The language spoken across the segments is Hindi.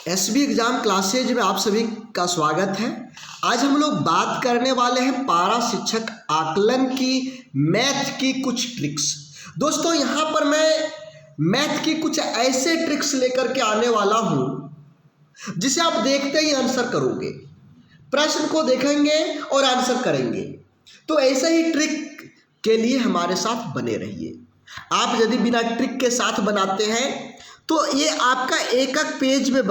एसबी एग्जाम क्लासेज में आप सभी का स्वागत है। आज हम लोग बात करने वाले हैं पारा शिक्षक आकलन की मैथ की कुछ ट्रिक्स। दोस्तों यहाँ पर मैं मैथ की कुछ ऐसे ट्रिक्स लेकर के आने वाला हूँ जिसे आप देखते ही आंसर करोगे, प्रश्न को देखेंगे और आंसर करेंगे। तो ऐसे ही ट्रिक के लिए हमारे साथ बने रहिए। आप यदि बिना ट्रिक के साथ बनाते हैं तो ये आपका एक पेज में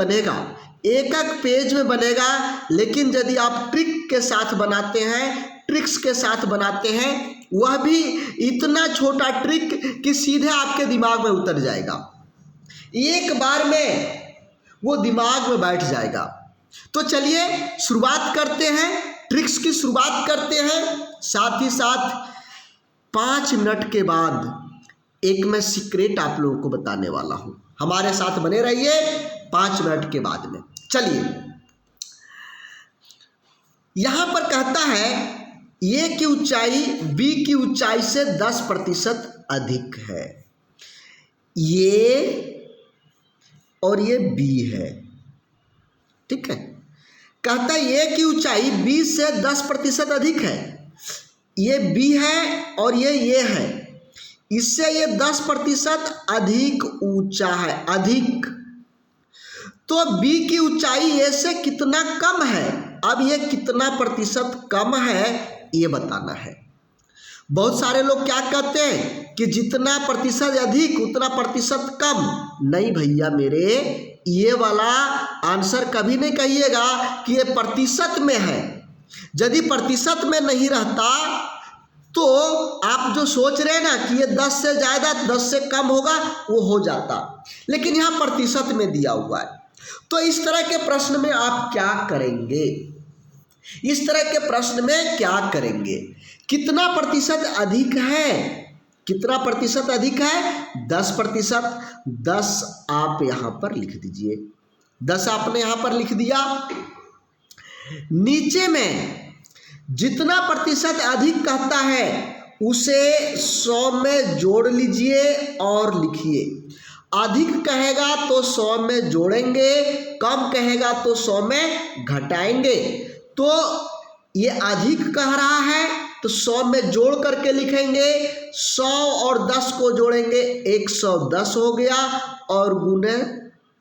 बनेगा, लेकिन यदि आप ट्रिक के साथ बनाते हैं, ट्रिक्स के साथ बनाते हैं, वह भी इतना छोटा ट्रिक कि सीधे आपके दिमाग में उतर जाएगा, एक बार में वो दिमाग में बैठ जाएगा। तो चलिए शुरुआत करते हैं, ट्रिक्स की शुरुआत करते हैं। साथ ही साथ 5 मिनट के बाद एक मैं सीक्रेट आप लोगों को बताने वाला हूँ, हमारे साथ बने रहिए 5 मिनट के बाद में। चलिए यहां पर कहता है ए की ऊंचाई बी की ऊंचाई से 10% अधिक है। ये और ये बी है, ठीक है। कहता है ए की ऊंचाई बी से 10% अधिक है। ये बी है और ये है, इससे ये 10% अधिक ऊंचा है, अधिक। तो बी की ऊंचाई ए से कितना कम है, अब ये कितना प्रतिशत कम है ये बताना है। बहुत सारे लोग क्या कहते हैं कि जितना प्रतिशत अधिक उतना प्रतिशत कम। नहीं भैया मेरे, ये वाला आंसर कभी नहीं कहिएगा कि ये प्रतिशत में है। यदि प्रतिशत में नहीं रहता तो आप जो सोच रहे हैं ना कि ये 10 से ज़्यादा 10 से कम होगा, वो हो जाता, लेकिन यहाँ प्रतिशत में दिया हुआ है। तो इस तरह के प्रश्न में आप क्या करेंगे, इस तरह के प्रश्न में क्या करेंगे? कितना प्रतिशत अधिक है, कितना प्रतिशत अधिक है? 10%। 10 आप यहाँ पर लिख दीजिए, 10 आपने यहाँ पर लिख दिया। नीचे में जितना प्रतिशत अधिक कहता है उसे 100 में जोड़ लीजिए और लिखिए। अधिक कहेगा तो 100 में जोड़ेंगे, कम कहेगा तो 100 में घटाएंगे। तो ये अधिक कह रहा है तो 100 में जोड़ करके लिखेंगे, 100 और 10 को जोड़ेंगे 110 हो गया और गुणे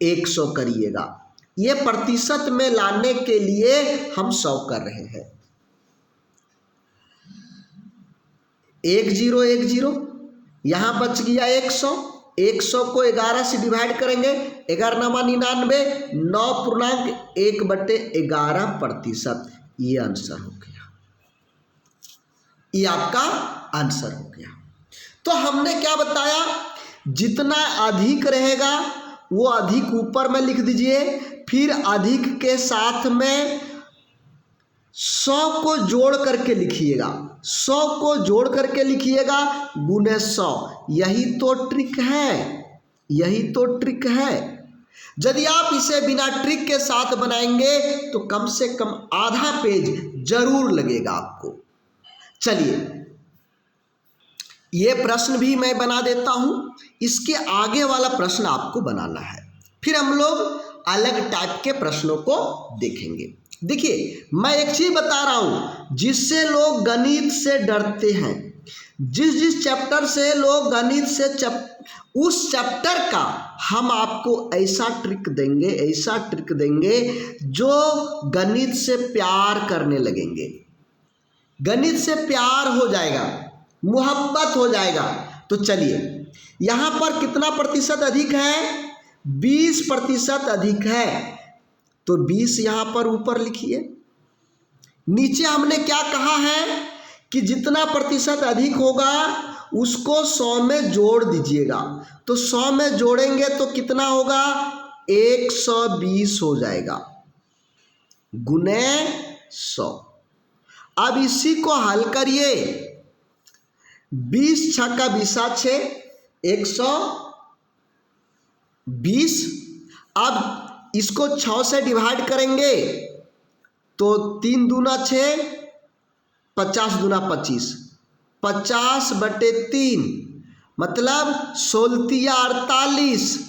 100 करिएगा। ये प्रतिशत में लाने के लिए हम 100 कर रहे हैं। 1 0 1 0, यहाँ बच गया 100। 100 को 11 से डिवाइड करेंगे, 11 9 99, 9/1/11%। ये आंसर हो गया, ये आपका आंसर हो गया। तो हमने क्या बताया, जितना अधिक रहेगा वो अधिक ऊपर में लिख दीजिए, फिर अधिक के साथ में 100 को जोड़ करके लिखिएगा, 100 को जोड़ करके लिखिएगा गुणे 100। यही तो ट्रिक है, यही तो ट्रिक है। यदि आप इसे बिना ट्रिक के साथ बनाएंगे तो कम से कम आधा पेज जरूर लगेगा आपको। चलिए ये प्रश्न भी मैं बना देता हूं, इसके आगे वाला प्रश्न आपको बनाना है, फिर हम लोग अलग टाइप के प्रश्नों को देखेंगे। देखिए मैं एक चीज बता रहा हूं, जिससे लोग गणित से डरते हैं, जिस चैप्टर से लोग गणित से उस चैप्टर का हम आपको ऐसा ट्रिक देंगे, ऐसा ट्रिक देंगे जो गणित से प्यार करने लगेंगे, गणित से प्यार हो जाएगा, मोहब्बत हो जाएगा। तो चलिए यहां पर कितना प्रतिशत अधिक है, 20% अधिक है। तो 20 यहाँ पर ऊपर लिखिए। नीचे हमने क्या कहा है कि जितना प्रतिशत अधिक होगा उसको 100 में जोड़ दीजिएगा। तो 100 में जोड़ेंगे तो कितना होगा, 120 हो जाएगा गुणे 100। अब इसी को हल करिए, 20 6 का 20 6, 120। अब इसको 6 से डिवाइड करेंगे तो 3 दूना 6, 50 दूना 25, 50/3 मतलब 16 48।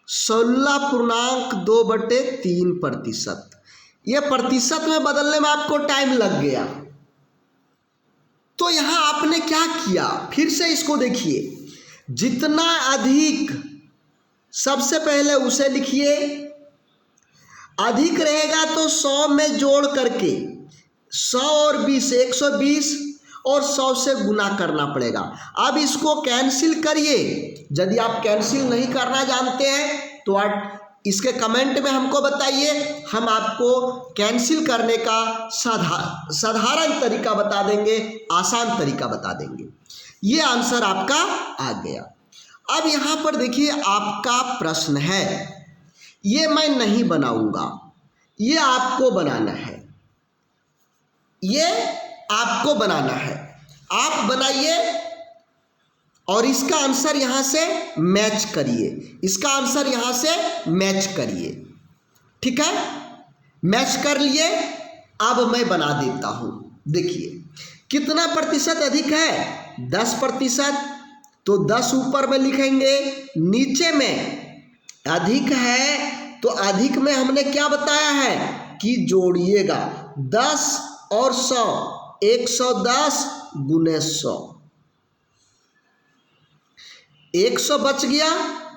16.2/3%। ये प्रतिशत में बदलने में आपको टाइम लग गया। तो यहां आपने क्या किया, फिर से इसको देखिए। जितना अधिक, सबसे पहले उसे लिखिए, अधिक रहेगा तो 100 में जोड़ करके 100 और 20 120 और 100 से गुना करना पड़ेगा। अब इसको कैंसिल करिए। यदि आप कैंसिल नहीं करना जानते हैं तो आप इसके कमेंट में हमको बताइए, हम आपको कैंसिल करने का साधारण तरीका बता देंगे, आसान तरीका बता देंगे। ये आंसर आपका आ गया। अब यहाँ पर देखिए आपका प्रश्न है, ये मैं नहीं बनाऊंगा, ये आपको बनाना है, ये आपको बनाना है। आप बनाइए और इसका आंसर यहां से मैच करिए, इसका आंसर यहां से मैच करिए। ठीक है, मैच कर लिए। अब मैं बना देता हूं। देखिए कितना प्रतिशत अधिक है, 10%। तो 10 ऊपर में लिखेंगे, नीचे में अधिक है तो अधिक में हमने क्या बताया है कि जोड़िएगा 10 और 100, 110 गुने 100, 100 बच गया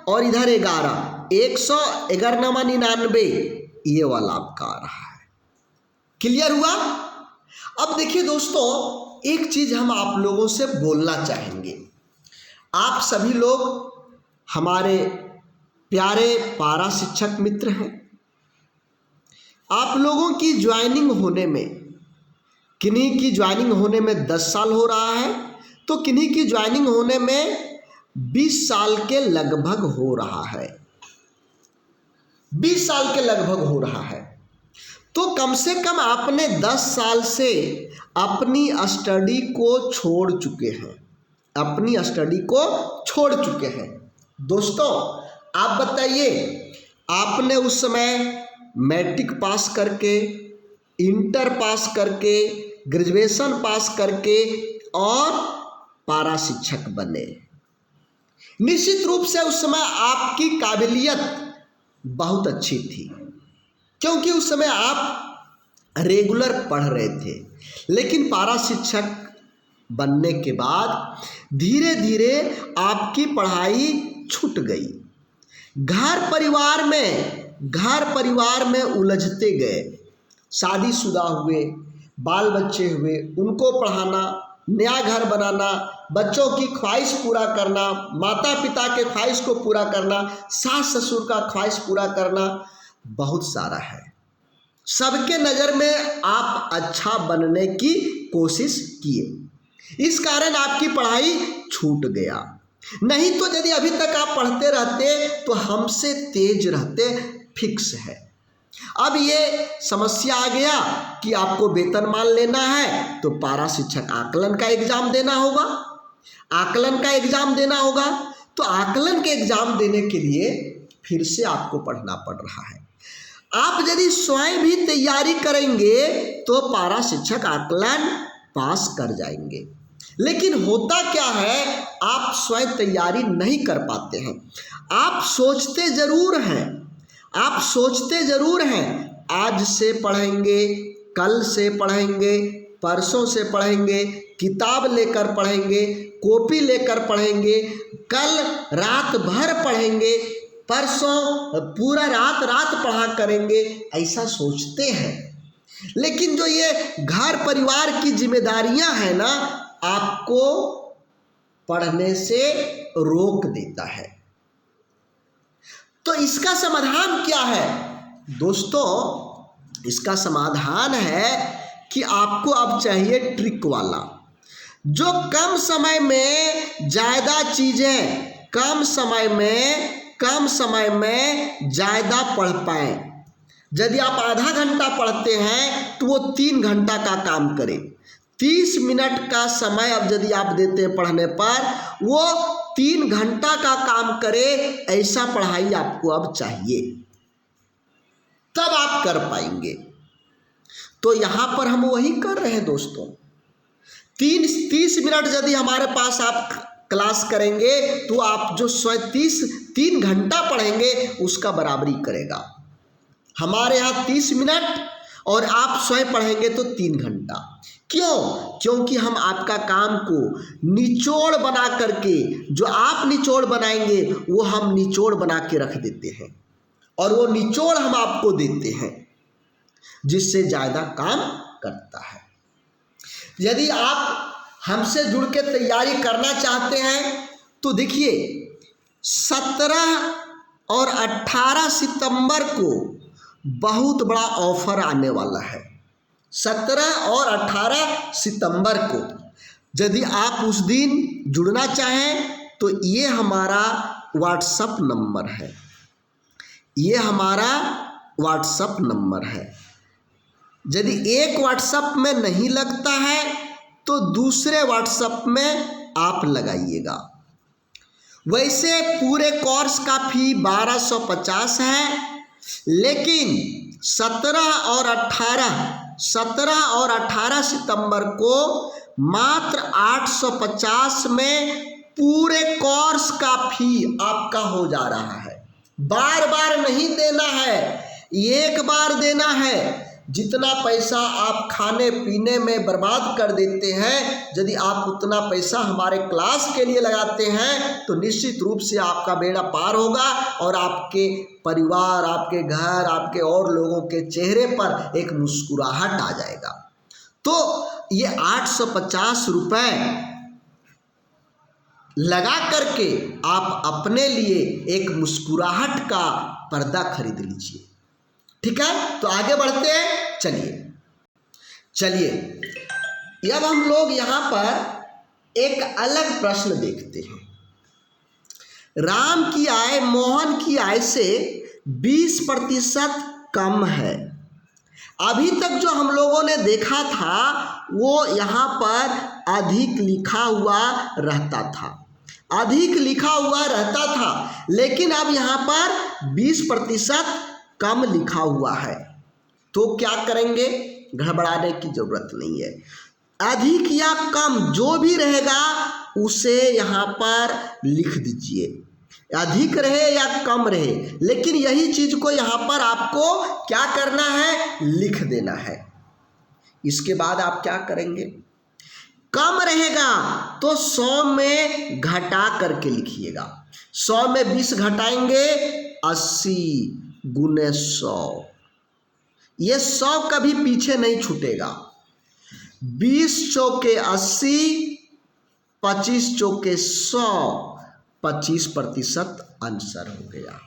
और इधर 11, 111 ये वाला आपका आ रहा है। क्लियर हुआ? अब देखिए दोस्तों, एक चीज हम आप लोगों से बोलना चाहेंगे। आप सभी लोग हमारे प्यारे पारा शिक्षक मित्र हैं। आप लोगों की ज्वाइनिंग होने में, किन्हीं की ज्वाइनिंग होने में 10 साल हो रहा है तो किन्हीं की ज्वाइनिंग होने में 20 साल के लगभग हो रहा है, 20 साल के लगभग हो रहा है। तो कम से कम आपने 10 साल से अपनी स्टडी को छोड़ चुके हैं, अपनी स्टडी को छोड़ चुके हैं। दोस्तों आप बताइए, आपने उस समय मैट्रिक पास करके, इंटर पास करके, ग्रेजुएशन पास करके और पारा शिक्षक बने। निश्चित रूप से उस समय आपकी काबिलियत बहुत अच्छी थी, क्योंकि उस समय आप रेगुलर पढ़ रहे थे। लेकिन पारा शिक्षक बनने के बाद धीरे धीरे आपकी पढ़ाई छूट गई। घर परिवार में उलझते गए, शादीशुदा हुए, बाल बच्चे हुए, उनको पढ़ाना, नया घर बनाना, बच्चों की ख्वाहिश पूरा करना, माता पिता के ख्वाहिश को पूरा करना, सास ससुर का ख्वाहिश पूरा करना, बहुत सारा है। सबके नज़र में आप अच्छा बनने की कोशिश किए, इस कारण आपकी पढ़ाई छूट गया। नहीं तो यदि अभी तक आप पढ़ते रहते तो हमसे तेज रहते, फिक्स है। अब ये समस्या आ गया कि आपको वेतनमान लेना है तो पारा शिक्षक आकलन का एग्जाम देना होगा, आकलन का एग्जाम देना होगा। तो आकलन के एग्जाम देने के लिए फिर से आपको पढ़ना पड़ रहा है। आप यदि स्वयं भी तैयारी करेंगे तो पारा शिक्षक आकलन पास कर जाएंगे। लेकिन होता क्या है, आप स्वयं तैयारी नहीं कर पाते हैं। आप सोचते जरूर हैं, आज से पढ़ेंगे, कल से पढ़ेंगे, परसों से पढ़ेंगे, किताब लेकर पढ़ेंगे, कॉपी लेकर पढ़ेंगे, कल रात भर पढ़ेंगे, परसों पूरा रात पढ़ा करेंगे, ऐसा सोचते हैं। लेकिन जो ये घर परिवार की जिम्मेदारियां हैं ना, आपको पढ़ने से रोक देता है। तो इसका समाधान क्या है दोस्तों? इसका समाधान है कि आपको अब चाहिए ट्रिक वाला, जो कम समय में ज़्यादा चीज़ें, कम समय में ज़्यादा पढ़ पाएँ। यदि आप आधा घंटा पढ़ते हैं तो वो 3 घंटा का काम करे। 30 मिनट का समय अब यदि आप देते हैं पढ़ने पर, वो 3 घंटा का काम करे। ऐसा पढ़ाई आपको अब चाहिए, तब आप कर पाएंगे। तो यहाँ पर हम वही कर रहे हैं दोस्तों। 30 मिनट यदि हमारे पास आप क्लास करेंगे तो आप जो 30 3 घंटा पढ़ेंगे उसका बराबरी करेगा। हमारे यहाँ 30 मिनट और आप स्वयं पढ़ेंगे तो 3 घंटा। क्यों? क्योंकि हम आपका काम को निचोड़ बना करके, जो आप निचोड़ बनाएंगे वो हम निचोड़ बना के रख देते हैं और वो निचोड़ हम आपको देते हैं, जिससे ज़्यादा काम करता है। यदि आप हमसे जुड़ के तैयारी करना चाहते हैं तो देखिए 17 और 18 सितंबर को बहुत बड़ा ऑफर आने वाला है। 17 और 18 सितंबर को यदि आप उस दिन जुड़ना चाहें तो ये हमारा व्हाट्सएप नंबर है, ये हमारा व्हाट्सएप नंबर है। यदि एक व्हाट्सएप में नहीं लगता है तो दूसरे व्हाट्सएप में आप लगाइएगा। वैसे पूरे कोर्स का फी 1250 है, लेकिन 17 और 18 सितंबर को मात्र 850 में पूरे कोर्स का फी आपका हो जा रहा है। बार बार नहीं देना है, एक बार देना है। जितना पैसा आप खाने पीने में बर्बाद कर देते हैं, यदि आप उतना पैसा हमारे क्लास के लिए लगाते हैं तो निश्चित रूप से आपका बेड़ा पार होगा और आपके परिवार, आपके घर, आपके और लोगों के चेहरे पर एक मुस्कुराहट आ जाएगा। तो ये 850 रुपये लगा करके आप अपने लिए एक मुस्कुराहट का पर्दा खरीद लीजिए। ठीक है, तो आगे बढ़ते हैं। चलिए अब हम लोग यहाँ पर एक अलग प्रश्न देखते हैं। राम की आय मोहन की आय से 20% कम है। अभी तक जो हम लोगों ने देखा था वो यहाँ पर अधिक लिखा हुआ रहता था, अधिक लिखा हुआ रहता था, लेकिन अब यहाँ पर 20% कम लिखा हुआ है। तो क्या करेंगे? घबराने की जरूरत नहीं है। अधिक या कम जो भी रहेगा उसे यहाँ पर लिख दीजिए, अधिक रहे या कम रहे, लेकिन यही चीज को यहाँ पर आपको क्या करना है? लिख देना है। इसके बाद आप क्या करेंगे? कम रहेगा तो 100 में घटा करके लिखिएगा। 100 में 20 घटाएंगे 80 गुने 100। ये 100 कभी पीछे नहीं छूटेगा। 20 चौके 80, 25 चौके 100, 25% आंसर हो गया।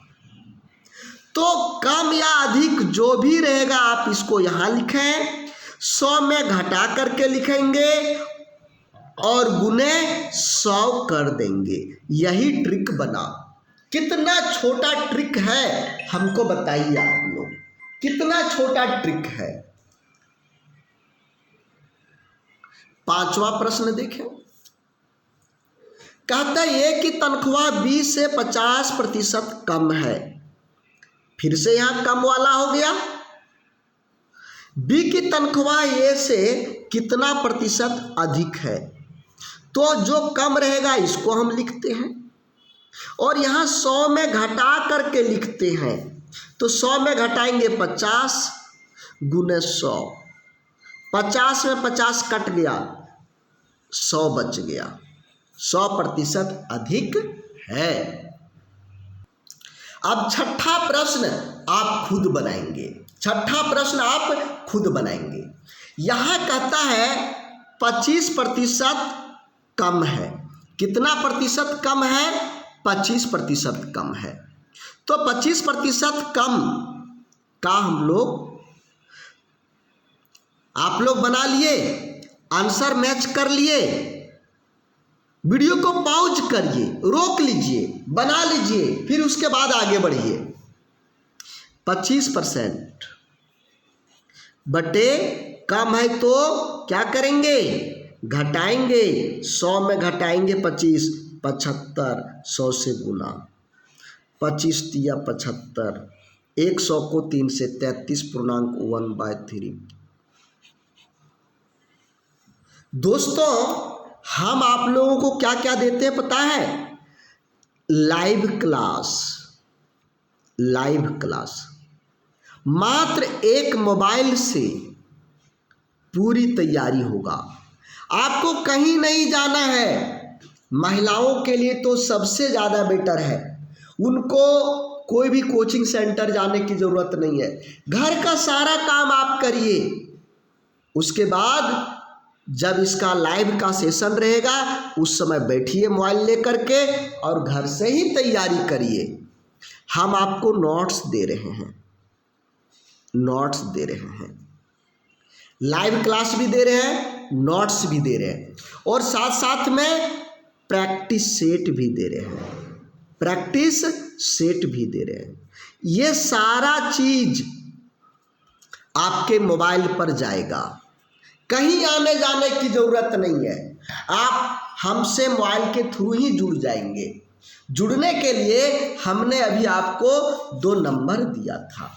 तो कम या अधिक जो भी रहेगा आप इसको यहाँ लिखें, 100 में घटा करके लिखेंगे और गुने 100 कर देंगे। यही ट्रिक बना। कितना छोटा ट्रिक है हमको बताइए आप लोग, कितना छोटा ट्रिक है। 5वां प्रश्न देखें। कहता है कि तनख्वाह 20 से 50% कम है। फिर से यहां कम वाला हो गया। बी की तनख्वाह ए से कितना प्रतिशत अधिक है? तो जो कम रहेगा इसको हम लिखते हैं और यहाँ 100 में घटा करके लिखते हैं। तो 100 में घटाएंगे 50 गुने 100, 50 में 50 कट गया, 100 बच गया। 100% अधिक है। अब छठा प्रश्न आप खुद बनाएंगे। छठा प्रश्न आप खुद बनाएंगे। यहां कहता है 25% कम है। कितना प्रतिशत कम है? 25% कम है। तो 25% कम का हम लोग, आप लोग बना लिए, आंसर मैच कर लिए। वीडियो को पॉज करिए, रोक लीजिए, बना लीजिए, फिर उसके बाद आगे बढ़िए। 25% बटे कम है तो क्या करेंगे? घटाएंगे। 100 में घटाएंगे 25, 75, 100 से गुना, 25 तिया 75, 100 को 3 से 33.1/3। दोस्तों हम आप लोगों को क्या क्या देते हैं पता है? लाइव क्लास मात्र एक मोबाइल से पूरी तैयारी होगा। आपको कहीं नहीं जाना है। महिलाओं के लिए तो सबसे ज़्यादा बेटर है, उनको कोई भी कोचिंग सेंटर जाने की ज़रूरत नहीं है। घर का सारा काम आप करिए, उसके बाद जब इसका लाइव का सेशन रहेगा उस समय बैठिए मोबाइल लेकर के और घर से ही तैयारी करिए। हम आपको नोट्स दे रहे हैं, लाइव क्लास भी दे रहे हैं, नोट्स भी दे रहे हैं और साथ साथ में प्रैक्टिस सेट भी दे रहे हैं। ये सारा चीज आपके मोबाइल पर जाएगा, कहीं आने जाने की जरूरत नहीं है। आप हमसे मोबाइल के थ्रू ही जुड़ जाएंगे। जुड़ने के लिए हमने अभी आपको 2 नंबर दिया था,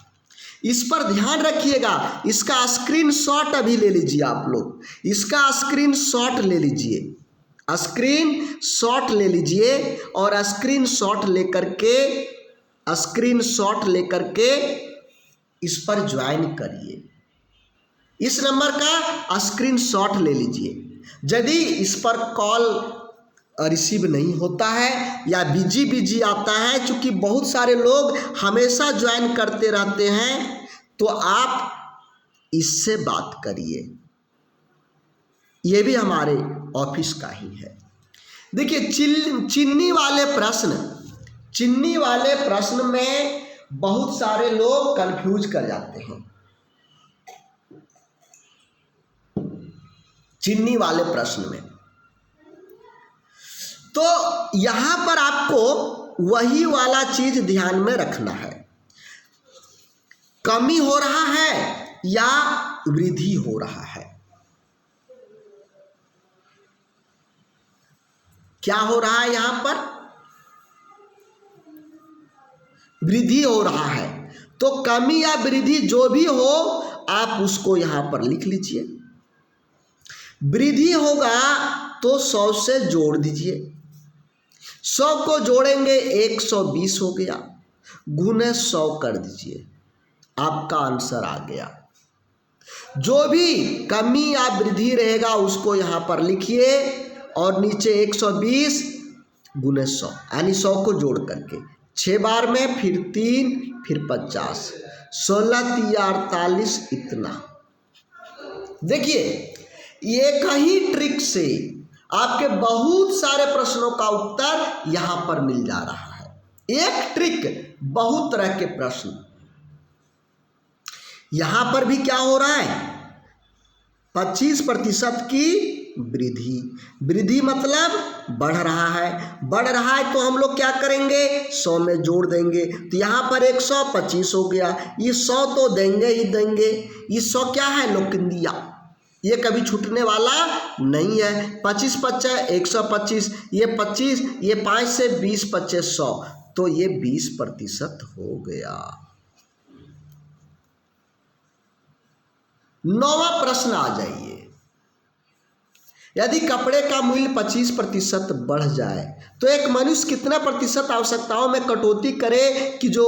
इस पर ध्यान रखिएगा। इसका स्क्रीनशॉट अभी ले लीजिए, आप लोग इसका स्क्रीनशॉट ले लीजिए और स्क्रीनशॉट लेकर के इस पर ज्वाइन करिए। इस नंबर का स्क्रीनशॉट ले लीजिए। यदि इस पर कॉल रिसीव नहीं होता है या बिजी आता है, चूँकि बहुत सारे लोग हमेशा ज्वाइन करते रहते हैं, तो आप इससे बात करिए। ये भी हमारे ऑफिस का ही है। देखिए चिन्नी वाले प्रश्न में बहुत सारे लोग कंफ्यूज कर जाते हैं। चिन्नी वाले प्रश्न में तो यहां पर आपको वही वाला चीज ध्यान में रखना है, कमी हो रहा है या वृद्धि हो रहा है। क्या हो रहा है? यहां पर वृद्धि हो रहा है। तो कमी या वृद्धि जो भी हो आप उसको यहां पर लिख लीजिए। वृद्धि होगा तो 100 से जोड़ दीजिए, 100 को जोड़ेंगे 120 हो गया, गुने 100 कर दीजिए, आपका आंसर आ गया। जो भी कमी या वृद्धि रहेगा उसको यहाँ पर लिखिए और नीचे 120 गुने 100 यानी 100 को जोड़ करके 6 बार में, फिर 3, फिर 50, 16 तिया 48, इतना। देखिए एक ही ट्रिक से आपके बहुत सारे प्रश्नों का उत्तर यहां पर मिल जा रहा है। एक ट्रिक, बहुत तरह के प्रश्न। यहां पर भी क्या हो रहा है? 25% की वृद्धि मतलब बढ़ रहा है। तो हम लोग क्या करेंगे? 100 में जोड़ देंगे, तो यहाँ पर 125 हो गया। ये 100 तो देंगे ही देंगे। ये 100 क्या है? लोकंदिया, ये कभी छूटने वाला नहीं है। 25 55 125, ये 25, ये 5 से 20 25 100, तो ये 20% हो गया। 9वां प्रश्न आ जाइए। यदि कपड़े का मूल्य 25% बढ़ जाए तो एक मनुष्य कितना प्रतिशत आवश्यकताओं में कटौती करे कि जो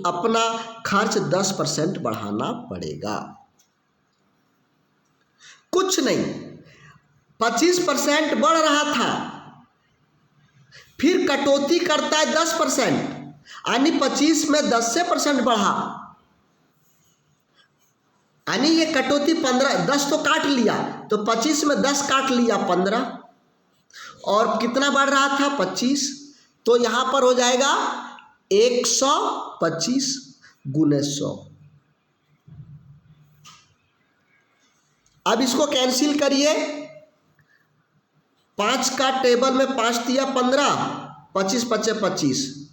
अपना खर्च 10% बढ़ाना पड़ेगा? कुछ नहीं, 25% बढ़ रहा था, फिर कटौती करता है 10%, यानी 25 में 10% बढ़ा, यानी ये कटौती 10 तो काट लिया, तो 25 में 10 काट लिया 15, और कितना बढ़ रहा था? 25। तो यहां पर हो जाएगा 125 गुने 100। अब इसको कैंसिल करिए। 5 का टेबल में 5 दिया 15, 25 25 25,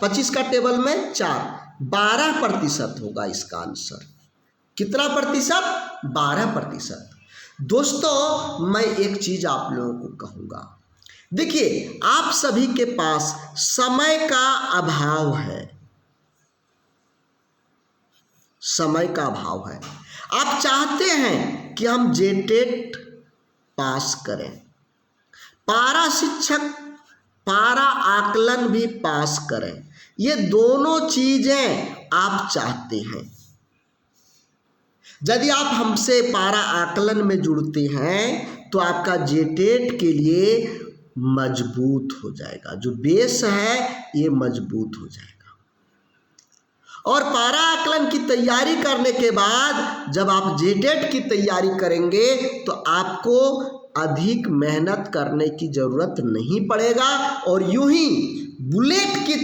25 का टेबल में 4, 12% होगा इसका आंसर। कितना प्रतिशत? 12%। दोस्तों मैं एक चीज आप लोगों को कहूंगा, देखिए आप सभी के पास समय का अभाव है, आप चाहते हैं कि हम जेटेट पास करें, पारा शिक्षक पारा आकलन भी पास करें। ये दोनों चीजें आप चाहते हैं। यदि आप हमसे पारा आकलन में जुड़ते हैं तो आपका जेटेट के लिए मजबूत हो जाएगा, जो बेस है ये मजबूत हो जाएगा। और पारा आकलन की तैयारी करने के बाद जब आप जेटेट की तैयारी करेंगे तो आपको अधिक मेहनत करने की जरूरत नहीं पड़ेगा और यूं ही बुलेट की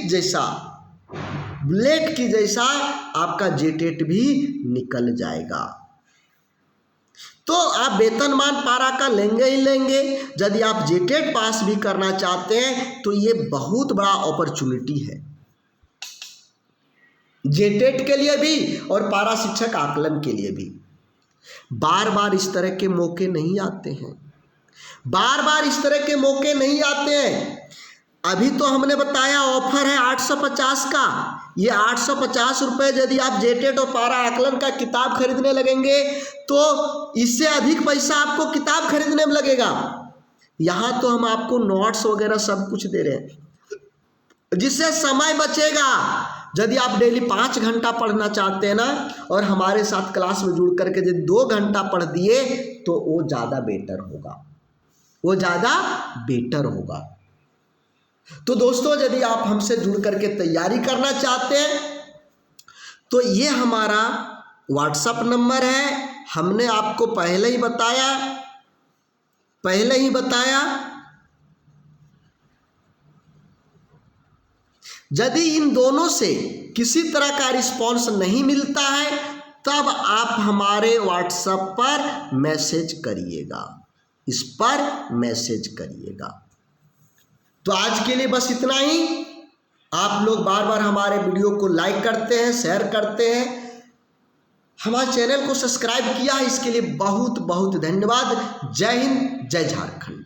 जैसा आपका जेटेट भी निकल जाएगा। तो आप वेतनमान पारा का लेंगे ही लेंगे। यदि आप जेटेट पास भी करना चाहते हैं तो ये बहुत बड़ा अपॉर्चुनिटी है, जेटेट के लिए भी और पारा शिक्षक आकलन के लिए भी। बार बार इस तरह के मौके नहीं आते हैं, बार बार इस तरह के मौके नहीं आते हैं। अभी तो हमने बताया ऑफर है 850 का। ये 850 रुपये यदि आप जेटेट और पारा आकलन का किताब खरीदने लगेंगे तो इससे अधिक पैसा आपको किताब खरीदने में लगेगा। यहाँ तो हम आपको नोट्स वगैरह सब कुछ दे रहे हैं, जिससे समय बचेगा। यदि आप डेली 5 घंटा पढ़ना चाहते हैं ना, और हमारे साथ क्लास में जुड़ करके यदि 2 घंटा पढ़ दिए तो वो ज़्यादा बेटर होगा, वो ज़्यादा बेटर होगा। तो दोस्तों, यदि आप हमसे जुड़ करके तैयारी करना चाहते हैं तो ये हमारा व्हाट्सएप नंबर है। हमने आपको पहले ही बताया। यदि इन दोनों से किसी तरह का रिस्पॉन्स नहीं मिलता है तब आप हमारे व्हाट्सएप पर मैसेज करिएगा, इस पर मैसेज करिएगा। तो आज के लिए बस इतना ही। आप लोग बार बार हमारे वीडियो को लाइक करते हैं, शेयर करते हैं, हमारे चैनल को सब्सक्राइब किया है, इसके लिए बहुत बहुत धन्यवाद। जय हिंद, जय झारखंड।